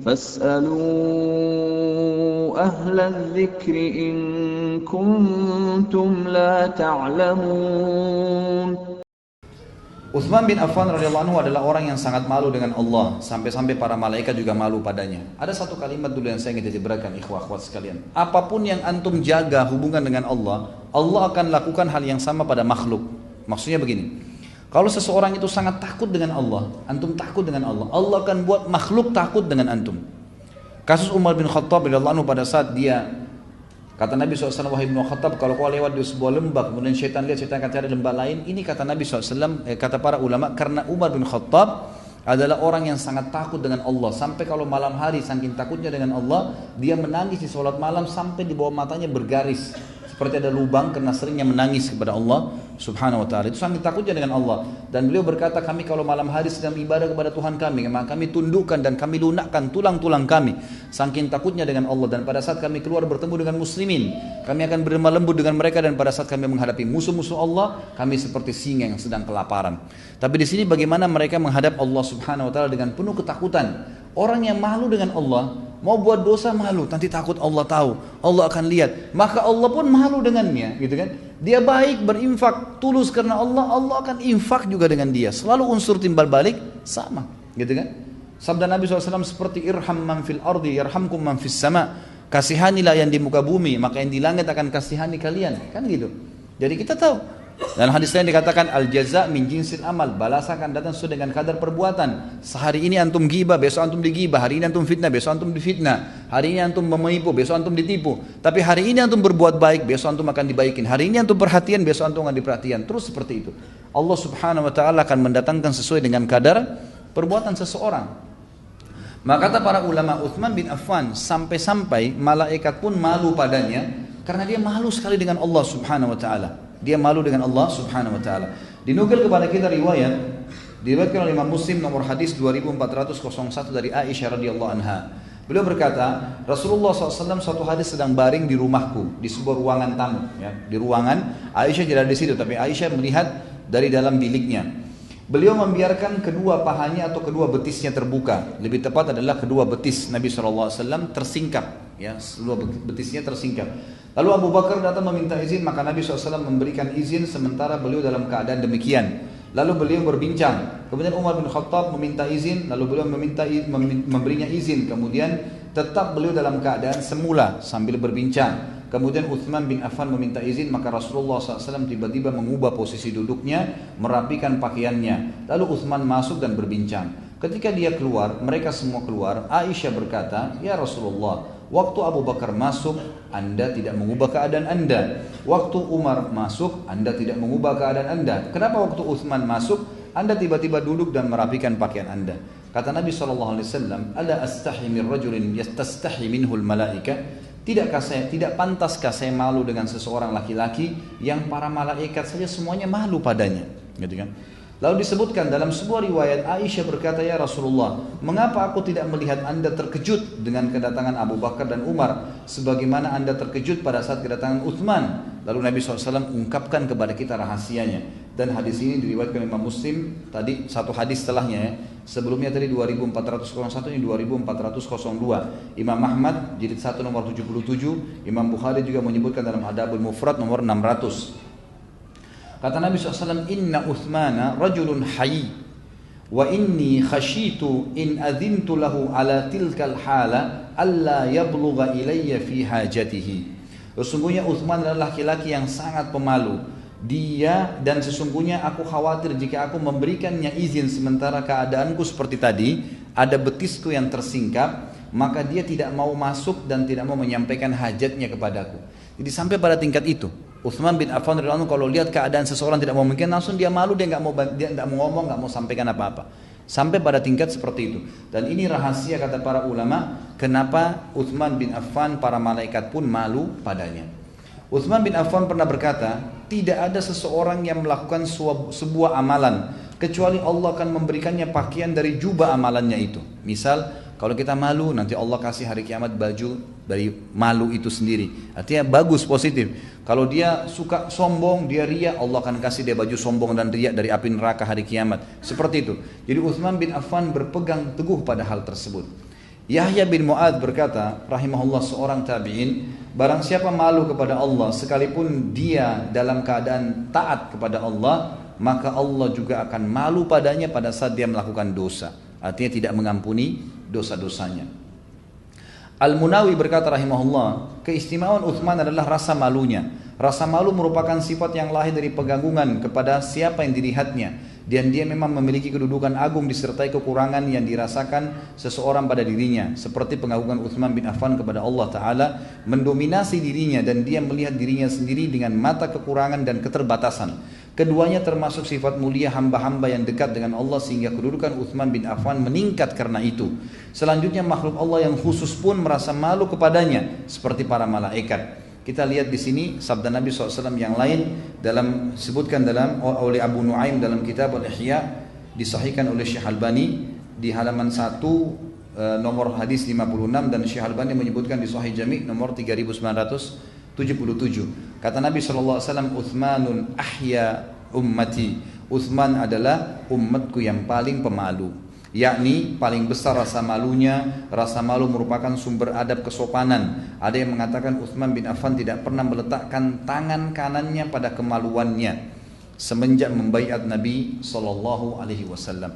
فاسألوا أهل الذكر إن كنتم لا تعلمون. Utsman bin Affan radhiyallahu anhu adalah orang yang sangat malu dengan Allah, sampai-sampai para malaikat juga malu padanya. Ada satu kalimat dulu yang saya ingin titikkan, ikhwah akhwat sekalian. Apapun yang antum jaga hubungan dengan Allah, Allah akan lakukan hal yang sama pada makhluk. Maksudnya begini, kalau seseorang itu sangat takut dengan Allah, antum takut dengan Allah, Allah akan buat makhluk takut dengan antum. Kasus Umar bin Khattab radhiyallahu anhu pada saat dia, kata Nabi SAW, wahai Ibnu Khattab, kalau kau lewat di sebuah lembah, kemudian syaitan lihat, syaitan akan cari lembah lain. Ini kata Nabi SAW, kata para ulama, karena Umar bin Khattab adalah orang yang sangat takut dengan Allah. Sampai kalau malam hari, saking takutnya dengan Allah, dia menangis di sholat malam sampai di bawah matanya bergaris. Seperti ada lubang karena seringnya menangis kepada Allah subhanahu wa ta'ala. Itu sangat takutnya dengan Allah. Dan beliau berkata, kami kalau malam hari sedang ibadah kepada Tuhan kami, maka kami tundukkan dan kami lunakkan tulang-tulang kami. Saking takutnya dengan Allah. Dan pada saat kami keluar bertemu dengan muslimin, kami akan berlemah lembut dengan mereka. Dan pada saat kami menghadapi musuh-musuh Allah, kami seperti singa yang sedang kelaparan. Tapi di sini bagaimana mereka menghadap Allah subhanahu wa ta'ala dengan penuh ketakutan. Orang yang malu dengan Allah, mau buat dosa malu, nanti takut Allah tahu, Allah akan lihat, maka Allah pun malu dengannya, gitu kan? Dia baik, berinfak, tulus karena Allah, Allah akan infak juga dengan dia. Selalu unsur timbal balik sama, gitu kan? Sabda Nabi SAW seperti irham man fil ardi yarhamkum man fis sama. Kasihanilah yang di muka bumi, maka yang di langit akan kasihani kalian, kan gitu. Jadi kita tahu. Dan hadis lain dikatakan al jaza min jinsil amal, balasan akan datang sesuai dengan kadar perbuatan. Sehari ini antum ghibah, besok antum digibah. Hari ini antum fitnah, besok antum difitnah. Hari ini antum menipu, besok antum ditipu. Tapi hari ini antum berbuat baik, besok antum akan dibaikin. Hari ini antum perhatian, besok antum akan diperhatian. Terus seperti itu. Allah subhanahu wa ta'ala akan mendatangkan sesuai dengan kadar perbuatan seseorang. Maka kata para ulama, Utsman bin Affan sampai-sampai malaikat pun malu padanya karena dia malu sekali dengan Allah subhanahu wa ta'ala. Dia malu dengan Allah subhanahu wa ta'ala. Dinukil kepada kita riwayat, diriwayatkan oleh Imam Muslim nomor hadis 2401 dari Aisyah radhiyallahu anha. Beliau berkata, Rasulullah SAW suatu hari sedang baring di rumahku, di sebuah ruangan tamu. Ya, di ruangan, Aisyah tidak ada di situ, tapi Aisyah melihat dari dalam biliknya. Beliau membiarkan kedua pahanya atau kedua betisnya terbuka. Lebih tepat adalah kedua betis Nabi SAW tersingkap. Ya, kedua betisnya tersingkap. Lalu Abu Bakar datang meminta izin, maka Nabi SAW memberikan izin sementara beliau dalam keadaan demikian. Lalu beliau berbincang. Kemudian Umar bin Khattab meminta izin, lalu beliau memberinya izin. Kemudian tetap beliau dalam keadaan semula sambil berbincang. Kemudian Utsman bin Affan meminta izin, maka Rasulullah SAW tiba-tiba mengubah posisi duduknya, merapikan pakaiannya. Lalu Utsman masuk dan berbincang. Ketika dia keluar, mereka semua keluar. Aisyah berkata, ya Rasulullah, waktu Abu Bakar masuk, Anda tidak mengubah keadaan Anda. Waktu Umar masuk, Anda tidak mengubah keadaan Anda. Kenapa waktu Utsman masuk, Anda tiba-tiba duduk dan merapikan pakaian Anda? Kata Nabi SAW, Ala astahi min rajulin yastastahi minhul malaika. Tidak pantaskah saya malu dengan seseorang laki-laki yang para malaikat saja semuanya malu padanya, gitu kan? Lalu disebutkan dalam sebuah riwayat, Aisyah berkata, ya Rasulullah, mengapa aku tidak melihat Anda terkejut dengan kedatangan Abu Bakar dan Umar sebagaimana Anda terkejut pada saat kedatangan Utsman? Lalu Nabi SAW ungkapkan kepada kita rahasianya. Dan hadis ini diriwayatkan Imam Muslim, tadi satu hadis setelahnya ya. Sebelumnya tadi 2401, ini 2402. Imam Ahmad jilid 1 nomor 77, Imam Bukhari juga menyebutkan dalam Adabul Mufrad nomor 600. Kata Nabi SAW, Inna Uthmana rajulun hayy, wa inni khashitu in adhintu lahu ala tilkal hala alla yablugha ilayya fi hajatihi. Sesungguhnya Uthman adalah laki-laki yang sangat pemalu. Dia dan sesungguhnya aku khawatir jika aku memberikannya izin sementara keadaanku seperti tadi, ada betisku yang tersingkap, maka dia tidak mau masuk dan tidak mau menyampaikan hajatnya kepadaku. Jadi sampai pada tingkat itu. Utsman bin Affan radhiyallahu anhu kalau lihat keadaan seseorang tidak memungkinkan, langsung dia malu, dia nggak mau ngomong, nggak mau sampaikan apa-apa. Sampai pada tingkat seperti itu. Dan ini rahasia kata para ulama, kenapa Utsman bin Affan para malaikat pun malu padanya. Utsman bin Affan pernah berkata, tidak ada seseorang yang melakukan sebuah amalan kecuali Allah akan memberikannya pakaian dari jubah amalannya itu. Misal kalau kita malu, nanti Allah kasih hari kiamat baju dari malu itu sendiri. Artinya bagus, positif. Kalau dia suka sombong, dia riya, Allah akan kasih dia baju sombong dan riya dari api neraka hari kiamat. Seperti itu. Jadi Utsman bin Affan berpegang teguh pada hal tersebut. Yahya bin Mu'adz berkata, rahimahullah, seorang tabi'in, barang siapa malu kepada Allah sekalipun dia dalam keadaan taat kepada Allah, maka Allah juga akan malu padanya pada saat dia melakukan dosa. Artinya tidak mengampuni dosa-dosanya. Al-Munawi berkata rahimahullah, keistimewaan Uthman adalah rasa malunya. Rasa malu merupakan sifat yang lahir dari pegangungan kepada siapa yang dilihatnya, dan dia memang memiliki kedudukan agung disertai kekurangan yang dirasakan seseorang pada dirinya, seperti pengagungan Uthman bin Affan kepada Allah Ta'ala mendominasi dirinya, dan dia melihat dirinya sendiri dengan mata kekurangan dan keterbatasan. Keduanya termasuk sifat mulia hamba-hamba yang dekat dengan Allah, sehingga kedudukan Uthman bin Affan meningkat karena itu. Selanjutnya makhluk Allah yang khusus pun merasa malu kepadanya seperti para malaikat. Kita lihat di sini sabda Nabi SAW yang lain dalam sebutkan oleh Abu Nuaim dalam kitab Al-Ihya, disahihkan oleh Syekh Albani di halaman 1 nomor hadis 56, dan Syekh Albani menyebutkan di Sahih Jami' nomor 3977. Kata Nabi SAW, Uthmanun ahya ummati. Uthman adalah umatku yang paling pemalu, yakni paling besar rasa malunya. Rasa malu merupakan sumber adab kesopanan. Ada yang mengatakan Uthman bin Affan tidak pernah meletakkan tangan kanannya pada kemaluannya semenjak membaiat Nabi SAW.